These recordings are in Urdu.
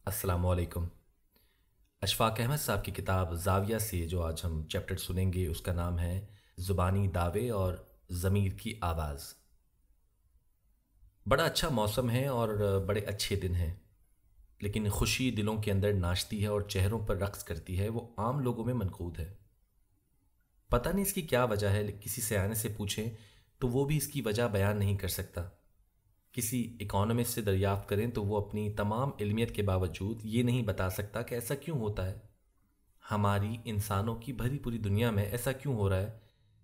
السلام علیکم۔ اشفاق احمد صاحب کی کتاب زاویہ سے جو آج ہم چیپٹر سنیں گے اس کا نام ہے زبانی دعوے اور ضمیر کی آواز۔ بڑا اچھا موسم ہے اور بڑے اچھے دن ہیں، لیکن خوشی دلوں کے اندر ناشتی ہے اور چہروں پر رقص کرتی ہے، وہ عام لوگوں میں منقود ہے۔ پتہ نہیں اس کی کیا وجہ ہے، کسی سیانے سے پوچھیں تو وہ بھی اس کی وجہ بیان نہیں کر سکتا۔ کسی اکانومسٹ سے دریافت کریں تو وہ اپنی تمام علمیت کے باوجود یہ نہیں بتا سکتا کہ ایسا کیوں ہوتا ہے۔ ہماری انسانوں کی بھری پوری دنیا میں ایسا کیوں ہو رہا ہے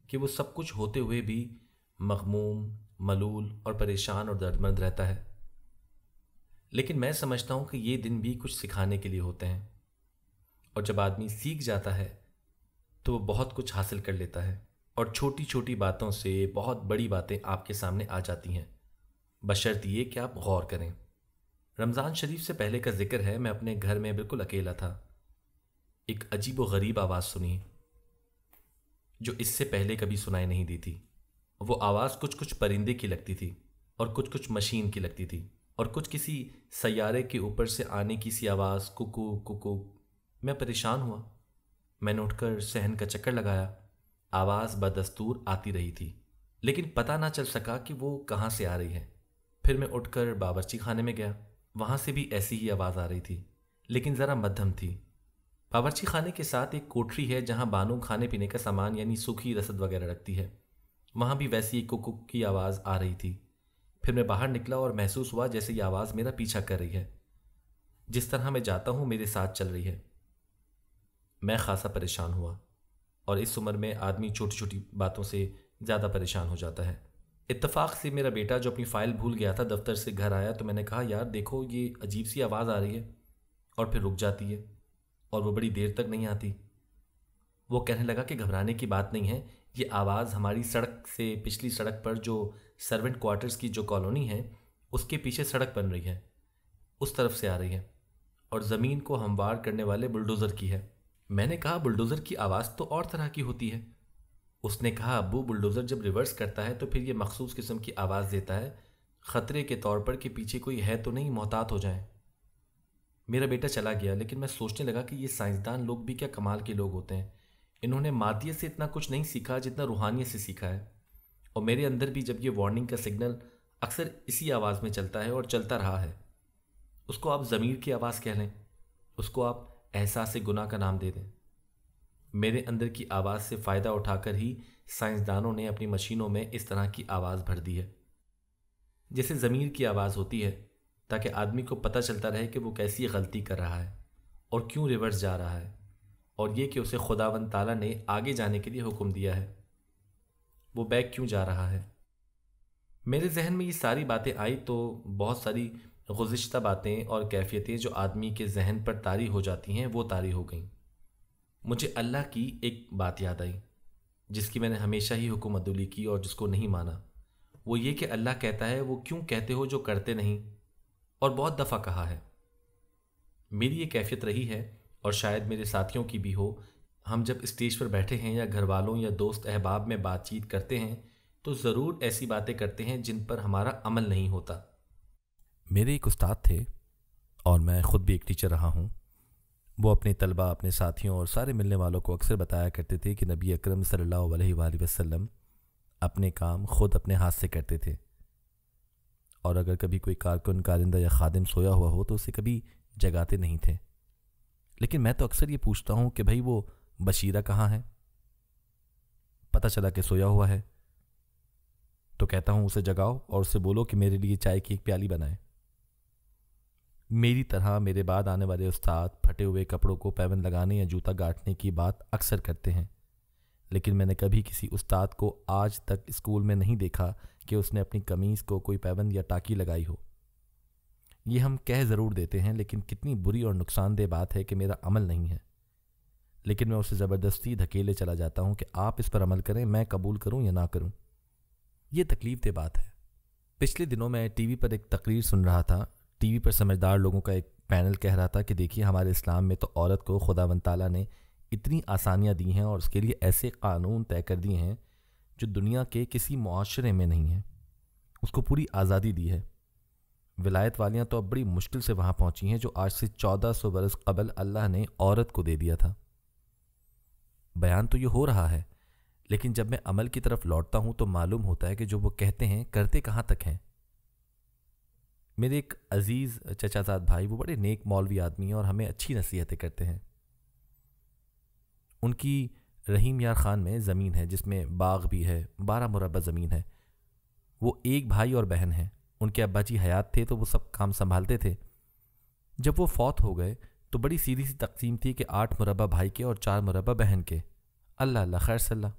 کہ وہ سب کچھ ہوتے ہوئے بھی مغموم، ملول اور پریشان اور دردمند رہتا ہے۔ لیکن میں سمجھتا ہوں کہ یہ دن بھی کچھ سکھانے کے لیے ہوتے ہیں، اور جب آدمی سیکھ جاتا ہے تو وہ بہت کچھ حاصل کر لیتا ہے، اور چھوٹی چھوٹی باتوں سے بہت بڑی باتیں آپ کے سامنے آ جاتی ہیں، بشرط یہ کہ آپ غور کریں۔ رمضان شریف سے پہلے کا ذکر ہے، میں اپنے گھر میں بالکل اکیلا تھا۔ ایک عجیب و غریب آواز سنی جو اس سے پہلے کبھی سنائی نہیں دی تھی۔ وہ آواز کچھ کچھ پرندے کی لگتی تھی، اور کچھ کچھ مشین کی لگتی تھی، اور کچھ کسی سیارے کے اوپر سے آنے کی سی آواز، ککو ککو۔ میں پریشان ہوا، میں نے اٹھ کر صحن کا چکر لگایا۔ آواز بدستور آتی رہی تھی، لیکن پتہ نہ چل سکا کہ وہ کہاں سے آ رہی ہے۔ پھر میں اٹھ کر باورچی خانے میں گیا، وہاں سے بھی ایسی ہی آواز آ رہی تھی، لیکن ذرا مدھم تھی۔ باورچی خانے کے ساتھ ایک کوٹری ہے جہاں بانو کھانے پینے کا سامان یعنی سوکھی رسد وغیرہ رکھتی ہے، وہاں بھی ویسی ایک کک کی آواز آ رہی تھی۔ پھر میں باہر نکلا اور محسوس ہوا جیسے یہ آواز میرا پیچھا کر رہی ہے، جس طرح میں جاتا ہوں میرے ساتھ چل رہی ہے۔ میں خاصا پریشان ہوا، اور اس عمر میں آدمی چھوٹی چھوٹی باتوں سے زیادہ پریشان ہو جاتا ہے۔ اتفاق سے میرا بیٹا جو اپنی فائل بھول گیا تھا دفتر سے گھر آیا، تو میں نے کہا یار دیکھو یہ عجیب سی آواز آ رہی ہے، اور پھر رک جاتی ہے، اور وہ بڑی دیر تک نہیں آتی۔ وہ کہنے لگا کہ گھبرانے کی بات نہیں ہے، یہ آواز ہماری سڑک سے پچھلی سڑک پر جو سرونٹ کوارٹرز کی جو کالونی ہے اس کے پیچھے سڑک بن رہی ہے، اس طرف سے آ رہی ہے، اور زمین کو ہموار کرنے والے بلڈوزر کی ہے۔ میں نے کہا بلڈوزر کی آواز تو اور طرح کی ہوتی ہے۔ اس نے کہا ابو بلڈوزر جب ریورس کرتا ہے تو پھر یہ مخصوص قسم کی آواز دیتا ہے، خطرے کے طور پر کہ پیچھے کوئی ہے تو نہیں، محتاط ہو جائیں۔ میرا بیٹا چلا گیا، لیکن میں سوچنے لگا کہ یہ سائنسدان لوگ بھی کیا کمال کے لوگ ہوتے ہیں، انہوں نے مادیت سے اتنا کچھ نہیں سیکھا جتنا روحانیت سے سیکھا ہے۔ اور میرے اندر بھی جب یہ وارننگ کا سگنل اکثر اسی آواز میں چلتا ہے اور چلتا رہا ہے، اس کو آپ ضمیر کی آواز کہہ لیں، اس کو آپ احساس گناہ کا نام دے دیں۔ میرے اندر کی آواز سے فائدہ اٹھا کر ہی سائنسدانوں نے اپنی مشینوں میں اس طرح کی آواز بھر دی ہے، جیسے ضمیر کی آواز ہوتی ہے، تاکہ آدمی کو پتہ چلتا رہے کہ وہ کیسی غلطی کر رہا ہے اور کیوں ریورس جا رہا ہے، اور یہ کہ اسے خداوند تعالیٰ نے آگے جانے کے لیے حکم دیا ہے، وہ بیک کیوں جا رہا ہے۔ میرے ذہن میں یہ ساری باتیں آئی تو بہت ساری گزشتہ باتیں اور کیفیتیں جو آدمی کے ذہن پر طاری ہو جاتی ہیں وہ طاری ہو گئیں۔ مجھے اللہ کی ایک بات یاد آئی جس کی میں نے ہمیشہ ہی حکم عدولی کی اور جس کو نہیں مانا۔ وہ یہ کہ اللہ کہتا ہے وہ کیوں کہتے ہو جو کرتے نہیں، اور بہت دفعہ کہا ہے۔ میری یہ کیفیت رہی ہے، اور شاید میرے ساتھیوں کی بھی ہو، ہم جب اسٹیج پر بیٹھے ہیں یا گھر والوں یا دوست احباب میں بات چیت کرتے ہیں تو ضرور ایسی باتیں کرتے ہیں جن پر ہمارا عمل نہیں ہوتا۔ میرے ایک استاد تھے، اور میں خود بھی ایک ٹیچر رہا ہوں۔ وہ اپنے طلباء، اپنے ساتھیوں اور سارے ملنے والوں کو اکثر بتایا کرتے تھے کہ نبی اکرم صلی اللہ علیہ وآلہ وسلم اپنے کام خود اپنے ہاتھ سے کرتے تھے، اور اگر کبھی کوئی کارکن، کارندہ یا خادم سویا ہوا ہو تو اسے کبھی جگاتے نہیں تھے۔ لیکن میں تو اکثر یہ پوچھتا ہوں کہ بھائی وہ بشیرہ کہاں ہے؟ پتہ چلا کہ سویا ہوا ہے، تو کہتا ہوں اسے جگاؤ اور اسے بولو کہ میرے لیے چائے کی ایک پیالی بنائے۔ میری طرح میرے بعد آنے والے استاد پھٹے ہوئے کپڑوں کو پیوند لگانے یا جوتا گاٹھنے کی بات اکثر کرتے ہیں، لیکن میں نے کبھی کسی استاد کو آج تک اسکول میں نہیں دیکھا کہ اس نے اپنی قمیض کو کوئی پیوند یا ٹاکی لگائی ہو۔ یہ ہم کہہ ضرور دیتے ہیں، لیکن کتنی بری اور نقصان دہ بات ہے کہ میرا عمل نہیں ہے، لیکن میں اسے زبردستی دھکیلے چلا جاتا ہوں کہ آپ اس پر عمل کریں، میں قبول کروں یا نہ کروں۔ یہ تکلیف دہ بات ہے۔ پچھلے دنوں میں ٹی وی پر ایک تقریر سن رہا تھا۔ ٹی وی پر سمجھدار لوگوں کا ایک پینل کہہ رہا تھا کہ دیکھیے ہمارے اسلام میں تو عورت کو خداوند تعالیٰ نے اتنی آسانیاں دی ہیں اور اس کے لیے ایسے قانون طے کر دیے ہیں جو دنیا کے کسی معاشرے میں نہیں ہیں، اس کو پوری آزادی دی ہے۔ ولایت والیاں تو اب بڑی مشکل سے وہاں پہنچی ہیں جو آج سے 1400 برس قبل اللہ نے عورت کو دے دیا تھا۔ بیان تو یہ ہو رہا ہے، لیکن جب میں عمل کی طرف لوٹتا ہوں تو معلوم ہوتا ہے کہ جو وہ کہتے ہیں کرتے کہاں تک ہیں۔ میرے ایک عزیز چچا زاد بھائی، وہ بڑے نیک مولوی آدمی ہیں اور ہمیں اچھی نصیحتیں کرتے ہیں۔ ان کی رحیم یار خان میں زمین ہے جس میں باغ بھی ہے، 12 مربع زمین ہے۔ وہ ایک بھائی اور بہن ہیں۔ ان کے ابا جی حیات تھے تو وہ سب کام سنبھالتے تھے۔ جب وہ فوت ہو گئے تو بڑی سیدھی سی تقسیم تھی کہ 8 مربع بھائی کے اور 4 مربع بہن کے۔ اللہ اللہ خیر صلی اللہ،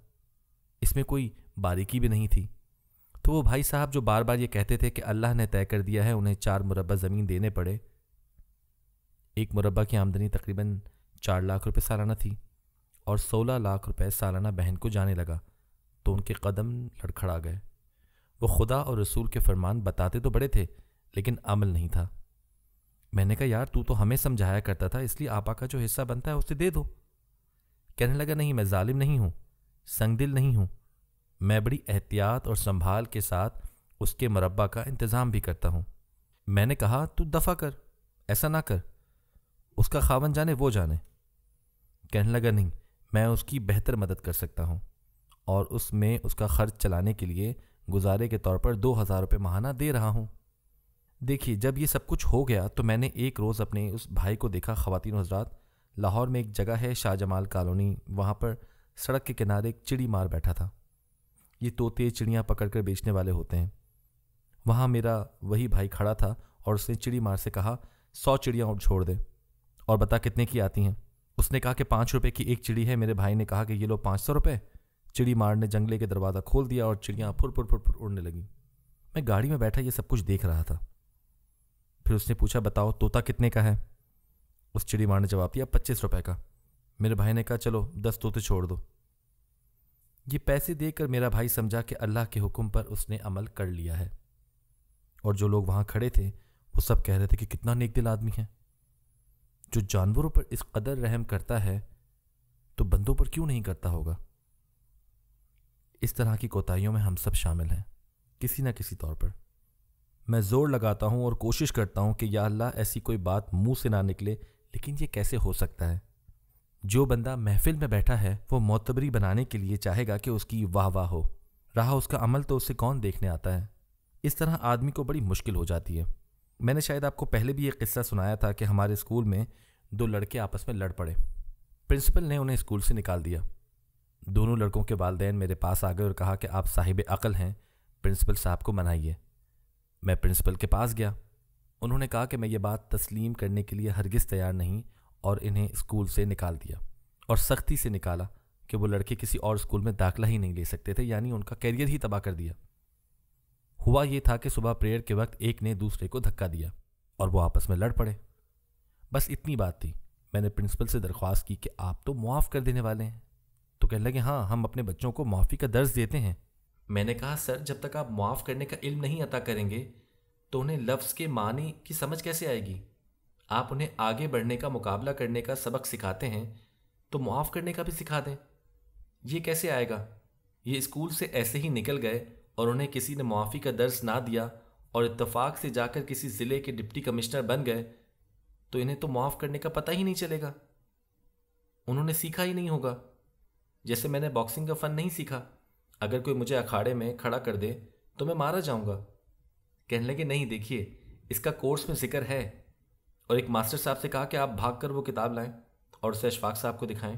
اس میں کوئی باریکی بھی نہیں تھی۔ تو وہ بھائی صاحب جو بار بار یہ کہتے تھے کہ اللہ نے طے کر دیا ہے انہیں 4 مربع زمین دینے پڑے، ایک مربع کی آمدنی تقریباً 4 لاکھ روپے سالانہ تھی اور 16 لاکھ روپے سالانہ بہن کو جانے لگا، تو ان کے قدم لڑکھڑا گئے۔ وہ خدا اور رسول کے فرمان بتاتے تو بڑے تھے لیکن عمل نہیں تھا۔ میں نے کہا یار تو تو ہمیں سمجھایا کرتا تھا، اس لیے آپا کا جو حصہ بنتا ہے اسے دے دو۔ کہنے لگا نہیں، میں ظالم نہیں ہوں، سنگ دل نہیں ہوں، میں بڑی احتیاط اور سنبھال کے ساتھ اس کے مربع کا انتظام بھی کرتا ہوں۔ میں نے کہا تو دفع کر، ایسا نہ کر، اس کا خاوند جانے وہ جانے۔ کہنے لگا نہیں، میں اس کی بہتر مدد کر سکتا ہوں اور اس میں اس کا خرچ چلانے کے لیے گزارے کے طور پر 2000 روپے ماہانہ دے رہا ہوں۔ دیکھیے جب یہ سب کچھ ہو گیا تو میں نے ایک روز اپنے اس بھائی کو دیکھا۔ خواتین و حضرات، لاہور میں ایک جگہ ہے شاہ جمال کالونی، وہاں پر سڑک کے کنارے ایک چڑی مار بیٹھا تھا۔ یہ طوطے چڑیاں پکڑ کر بیچنے والے ہوتے ہیں۔ وہاں میرا وہی بھائی کھڑا تھا اور اس نے چڑی مار سے کہا 100 چڑیاں اور چھوڑ دے اور بتا کتنے کی آتی ہیں۔ اس نے کہا کہ 5 روپے کی ایک چڑی ہے۔ میرے بھائی نے کہا کہ یہ لو 500 روپے۔ چڑی مار نے جنگلے کے دروازہ کھول دیا اور چڑیاں پھر پھر پھر پھر اڑنے لگیں۔ میں گاڑی میں بیٹھا یہ سب کچھ دیکھ رہا تھا۔ پھر اس نے پوچھا بتاؤ طوطا کتنے کا ہے؟ اس چڑی مار نے جواب دیا 25 روپے کا۔ میرے بھائی نے کہا چلو 10 طوطے چھوڑ دو۔ یہ پیسے دے کر میرا بھائی سمجھا کہ اللہ کے حکم پر اس نے عمل کر لیا ہے، اور جو لوگ وہاں کھڑے تھے وہ سب کہہ رہے تھے کہ کتنا نیک دل آدمی ہے، جو جانوروں پر اس قدر رحم کرتا ہے تو بندوں پر کیوں نہیں کرتا ہوگا۔ اس طرح کی کوتاہیوں میں ہم سب شامل ہیں کسی نہ کسی طور پر۔ میں زور لگاتا ہوں اور کوشش کرتا ہوں کہ یا اللہ ایسی کوئی بات منہ سے نہ نکلے، لیکن یہ کیسے ہو سکتا ہے؟ جو بندہ محفل میں بیٹھا ہے وہ معتبری بنانے کے لیے چاہے گا کہ اس کی واہ واہ ہو، رہا اس کا عمل تو اسے کون دیکھنے آتا ہے۔ اس طرح آدمی کو بڑی مشکل ہو جاتی ہے۔ میں نے شاید آپ کو پہلے بھی یہ قصہ سنایا تھا کہ ہمارے اسکول میں 2 لڑکے آپس میں لڑ پڑے۔ پرنسپل نے انہیں اسکول سے نکال دیا۔ دونوں لڑکوں کے والدین میرے پاس آ گئے اور کہا کہ آپ صاحب عقل ہیں، پرنسپل صاحب کو منائیے۔ میں پرنسپل کے پاس گیا۔ انہوں نے کہا کہ میں یہ بات تسلیم کرنے کے لیے ہرگز تیار نہیں اور انہیں اسکول سے نکال دیا، اور سختی سے نکالا کہ وہ لڑکے کسی اور اسکول میں داخلہ ہی نہیں لے سکتے تھے، یعنی ان کا کیریئر ہی تباہ کر دیا۔ ہوا یہ تھا کہ صبح پریئر کے وقت ایک نے دوسرے کو دھکا دیا اور وہ آپس میں لڑ پڑے۔ بس اتنی بات تھی۔ میں نے پرنسپل سے درخواست کی کہ آپ تو معاف کر دینے والے ہیں، تو کہنے لگے ہاں ہم اپنے بچوں کو معافی کا درس دیتے ہیں۔ میں نے کہا سر جب تک آپ معاف کرنے کا علم نہیں عطا کریں گے تو انہیں لفظ کے معنی کی سمجھ کیسے آئے گی؟ آپ انہیں آگے بڑھنے کا، مقابلہ کرنے کا سبق سکھاتے ہیں تو معاف کرنے کا بھی سکھا دیں۔ یہ کیسے آئے گا؟ یہ اسکول سے ایسے ہی نکل گئے اور انہیں کسی نے معافی کا درس نہ دیا اور اتفاق سے جا کر کسی ضلع کے ڈپٹی کمشنر بن گئے تو انہیں تو معاف کرنے کا پتہ ہی نہیں چلے گا۔ انہوں نے سیکھا ہی نہیں ہوگا۔ جیسے میں نے باکسنگ کا فن نہیں سیکھا، اگر کوئی مجھے اکھاڑے میں کھڑا کر دے تو میں مارا جاؤں گا۔ کہنے لگے نہیں دیکھیے اس کا کورس میں ذکر ہے، اور ایک ماسٹر صاحب سے کہا کہ آپ بھاگ کر وہ کتاب لائیں اور اسے اشفاق صاحب کو دکھائیں۔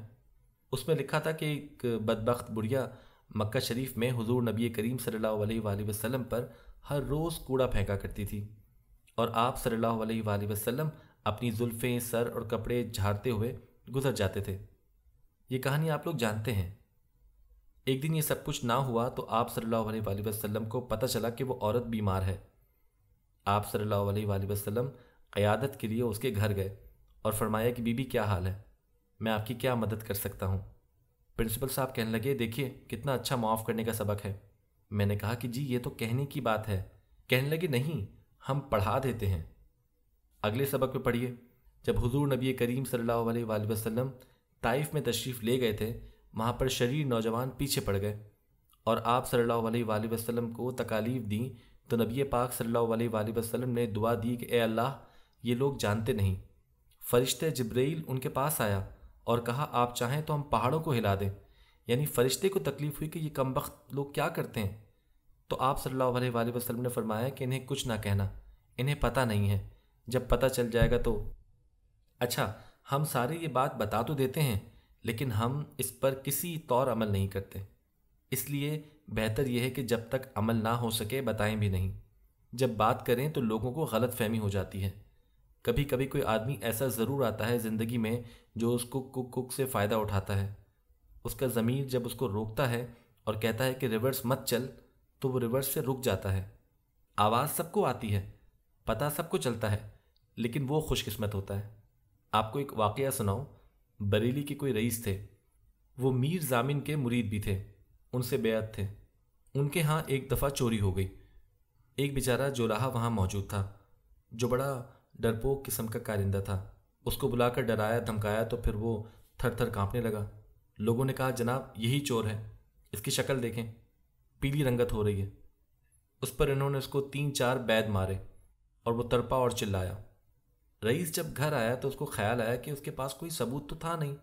اس میں لکھا تھا کہ ایک بدبخت بڑھیا مکہ شریف میں حضور نبی کریم صلی اللہ علیہ وآلہ وسلم پر ہر روز کوڑا پھینکا کرتی تھی، اور آپ صلی اللہ علیہ وآلہ وسلم اپنی زلفیں، سر اور کپڑے جھاڑتے ہوئے گزر جاتے تھے۔ یہ کہانی آپ لوگ جانتے ہیں۔ ایک دن یہ سب کچھ نہ ہوا تو آپ صلی اللہ علیہ وآلہ وسلم کو پتہ چلا کہ وہ عورت بیمار ہے۔ آپ صلی اللہ علیہ وآلہ وسلم قیادت کے لیے اس کے گھر گئے اور فرمایا کہ بی بی کیا حال ہے، میں آپ کی کیا مدد کر سکتا ہوں؟ پرنسپل صاحب کہنے لگے دیکھیے کتنا اچھا معاف کرنے کا سبق ہے۔ میں نے کہا کہ جی یہ تو کہنے کی بات ہے۔ کہنے لگے نہیں ہم پڑھا دیتے ہیں۔ اگلے سبق میں پڑھیے۔ جب حضور نبی کریم صلی اللہ علیہ وآلہ وسلم طائف میں تشریف لے گئے تھے، وہاں پر شریر نوجوان پیچھے پڑ گئے اور آپ صلی اللہ علیہ وآلہ وسلم کو تکالیف دیں تو نبی پاک صلی اللہ علیہ وآلہ وسلم نے دعا دی کہ اے اللہ، یہ لوگ جانتے نہیں۔ فرشتے جبرائیل ان کے پاس آیا اور کہا آپ چاہیں تو ہم پہاڑوں کو ہلا دیں۔ یعنی فرشتے کو تکلیف ہوئی کہ یہ کم بخت لوگ کیا کرتے ہیں۔ تو آپ صلی اللہ علیہ وآلہ وسلم نے فرمایا کہ انہیں کچھ نہ کہنا، انہیں پتہ نہیں ہے، جب پتہ چل جائے گا تو اچھا، ہم سارے یہ بات بتا تو دیتے ہیں لیکن ہم اس پر کسی طور عمل نہیں کرتے، اس لیے بہتر یہ ہے کہ جب تک عمل نہ ہو سکے بتائیں بھی نہیں۔ جب بات کریں تو لوگوں کو غلط فہمی ہو جاتی ہے۔ کبھی کبھی کوئی آدمی ایسا ضرور آتا ہے زندگی میں جو اس کو کک سے فائدہ اٹھاتا ہے۔ اس کا ضمیر جب اس کو روکتا ہے اور کہتا ہے کہ ریورس مت چل، تو وہ ریورس سے رک جاتا ہے۔ آواز سب کو آتی ہے، پتہ سب کو چلتا ہے، لیکن وہ خوش قسمت ہوتا ہے۔ آپ کو ایک واقعہ سناؤں۔ بریلی کے کوئی رئیس تھے، وہ میر ضامن کے مرید بھی تھے، ان سے بیعت تھے۔ ان کے ہاں ایک دفعہ چوری ہو گئی۔ ایک بیچارہ جولاہا وہاں موجود تھا جو بڑا ڈرپوک قسم کا کارندہ تھا۔ اس کو بلا کر ڈرایا دھمکایا تو پھر وہ تھر تھر کانپنے لگا۔ لوگوں نے کہا جناب یہی چور ہے، اس کی شکل دیکھیں، پیلی رنگت ہو رہی ہے۔ اس پر انہوں نے اس کو 3-4 بید مارے اور وہ تڑپا اور چلایا۔ رئیس جب گھر آیا تو اس کو خیال آیا کہ اس کے پاس کوئی ثبوت تو تھا نہیں،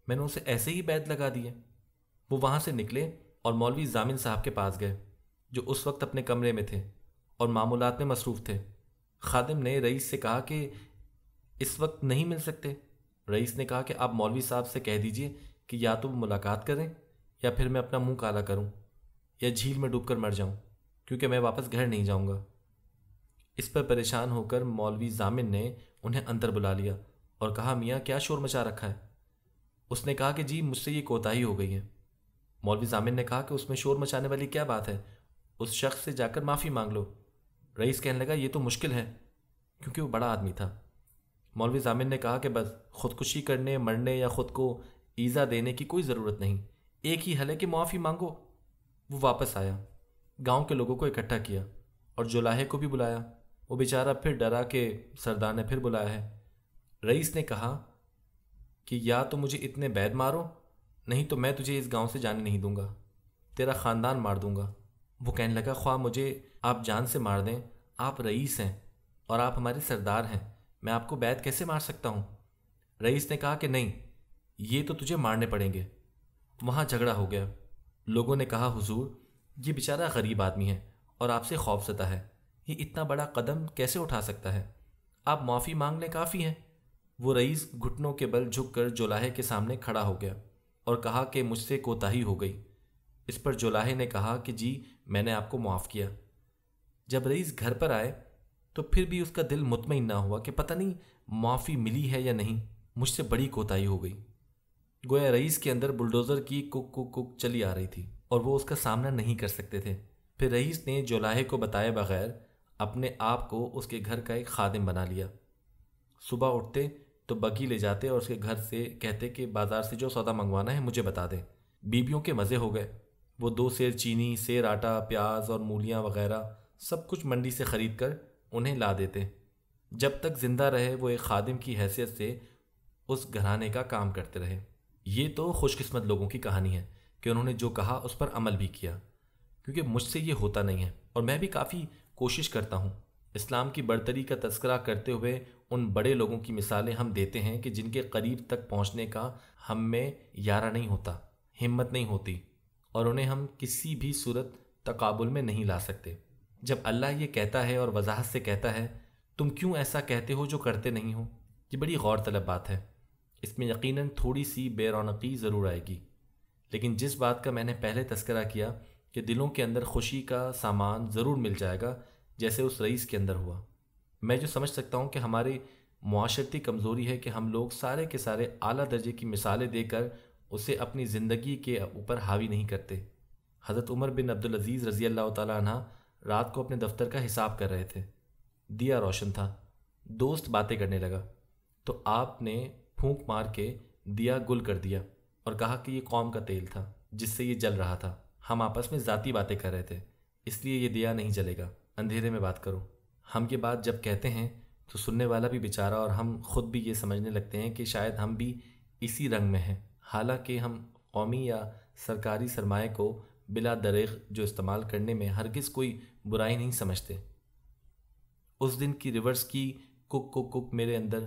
میں نے اسے ایسے ہی بید لگا دیے۔ وہ وہاں سے نکلے اور مولوی ضامن صاحب کے پاس گئے جو اس وقت اپنے کمرے میں تھے اور معمولات میں مصروف تھے۔ خادم نے رئیس سے کہا کہ اس وقت نہیں مل سکتے۔ رئیس نے کہا کہ آپ مولوی صاحب سے کہہ دیجئے کہ یا تو وہ ملاقات کریں یا پھر میں اپنا منہ کالا کروں یا جھیل میں ڈوب کر مر جاؤں، کیونکہ میں واپس گھر نہیں جاؤں گا۔ اس پر پریشان ہو کر مولوی ضامن نے انہیں اندر بلا لیا اور کہا میاں کیا شور مچا رکھا ہے؟ اس نے کہا کہ جی مجھ سے یہ کوتاہی ہو گئی ہے۔ مولوی ضامن نے کہا کہ اس میں شور مچانے والی کیا بات ہے، اس شخص سے جا کر معافی مانگ لو۔ رئیس کہنے لگا یہ تو مشکل ہے، کیونکہ وہ بڑا آدمی تھا۔ مولوی ضامن نے کہا کہ بس خودکشی کرنے، مرنے یا خود کو ایذا دینے کی کوئی ضرورت نہیں، ایک ہی حل ہے کہ معافی مانگو۔ وہ واپس آیا، گاؤں کے لوگوں کو اکٹھا کیا اور جولاہے کو بھی بلایا۔ وہ بیچارہ پھر ڈرا کہ سردار نے پھر بلایا ہے۔ رئیس نے کہا کہ یا تو مجھے اتنے بید مارو، نہیں تو میں تجھے اس گاؤں سے جانے نہیں دوں گا، تیرا خاندان مار دوں گا۔ وہ کہنے لگا خواہ مجھے آپ جان سے مار دیں، آپ رئیس ہیں اور آپ ہمارے سردار ہیں، میں آپ کو بید کیسے مار سکتا ہوں؟ رئیس نے کہا کہ نہیں، یہ تو تجھے مارنے پڑیں گے۔ وہاں جھگڑا ہو گیا۔ لوگوں نے کہا حضور یہ بیچارہ غریب آدمی ہے اور آپ سے خوف زدہ ہے، یہ اتنا بڑا قدم کیسے اٹھا سکتا ہے؟ آپ معافی مانگ لیں کافی ہیں۔ وہ رئیس گھٹنوں کے بل جھک کر جولاہے کے سامنے کھڑا ہو گیا اور کہا کہ مجھ سے کوتاہی ہو گئی۔ اس پر جولاہے نے کہا کہ جی میں نے آپ کو معاف کیا۔ جب رئیس گھر پر آئے تو پھر بھی اس کا دل مطمئن نہ ہوا کہ پتہ نہیں معافی ملی ہے یا نہیں، مجھ سے بڑی کوتاہی ہو گئی۔ گویا رئیس کے اندر بلڈوزر کی کک کک کک چلی آ رہی تھی اور وہ اس کا سامنا نہیں کر سکتے تھے۔ پھر رئیس نے جولاہے کو بتائے بغیر اپنے آپ کو اس کے گھر کا ایک خادم بنا لیا۔ صبح اٹھتے تو بگھی لے جاتے اور اس کے گھر سے کہتے کہ بازار سے جو سودا منگوانا ہے مجھے بتا دیں۔ بیبیوں کے مزے ہو گئے۔ وہ 2 سیر چینی، سیر آٹا، پیاز اور مولیاں وغیرہ سب کچھ منڈی سے خرید کر انہیں لا دیتے۔ جب تک زندہ رہے وہ ایک خادم کی حیثیت سے اس گھرانے کا کام کرتے رہے۔ یہ تو خوش قسمت لوگوں کی کہانی ہے کہ انہوں نے جو کہا اس پر عمل بھی کیا، کیونکہ مجھ سے یہ ہوتا نہیں ہے اور میں بھی کافی کوشش کرتا ہوں۔ اسلام کی برتری کا تذکرہ کرتے ہوئے ان بڑے لوگوں کی مثالیں ہم دیتے ہیں کہ جن کے قریب تک پہنچنے کا ہم میں یارہ نہیں ہوتا، ہمت نہیں ہوتی، اور انہیں ہم کسی بھی صورت تقابل میں نہیں لا سکتے۔ جب اللہ یہ کہتا ہے اور وضاحت سے کہتا ہے تم کیوں ایسا کہتے ہو جو کرتے نہیں ہو، یہ بڑی غور طلب بات ہے۔ اس میں یقیناً تھوڑی سی بے رونقی ضرور آئے گی، لیکن جس بات کا میں نے پہلے تذکرہ کیا کہ دلوں کے اندر خوشی کا سامان ضرور مل جائے گا جیسے اس رئیس کے اندر ہوا۔ میں جو سمجھ سکتا ہوں کہ ہماری معاشرتی کمزوری ہے کہ ہم لوگ سارے کے سارے اعلیٰ درجے کی مثالیں دے کر اسے اپنی زندگی کے اوپر حاوی نہیں کرتے۔ حضرت عمر بن عبدالعزیز رضی اللہ تعالیٰ عنہ رات کو اپنے دفتر کا حساب کر رہے تھے۔ دیا روشن تھا، دوست باتیں کرنے لگا تو آپ نے پھونک مار کے دیا گل کر دیا اور کہا کہ یہ قوم کا تیل تھا جس سے یہ جل رہا تھا، ہم آپس میں ذاتی باتیں کر رہے تھے، اس لیے یہ دیا نہیں جلے گا، اندھیرے میں بات کرو۔ ہم یہ بات جب کہتے ہیں تو سننے والا بھی بیچارہ اور ہم خود بھی یہ سمجھنے لگتے ہیں کہ شاید ہم بھی اسی رنگ میں ہیں، حالانکہ ہم قومی یا سرکاری سرمایہ کو بلا دریغ جو استعمال کرنے میں ہرگز کوئی برائی نہیں سمجھتے۔ اس دن کی ریورس کی کک کک کک میرے اندر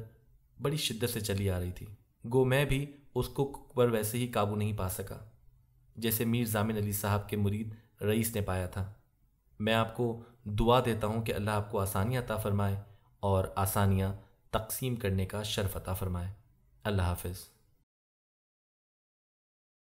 بڑی شدت سے چلی آ رہی تھی، گو میں بھی اس کک پر ویسے ہی قابو نہیں پا سکا جیسے میر ضامن علی صاحب کے مرید رئیس نے پایا تھا۔ میں آپ کو دعا دیتا ہوں کہ اللہ آپ کو آسانیاں عطا فرمائے اور آسانیاں تقسیم کرنے کا شرف عطا فرمائے۔ اللہ حافظ۔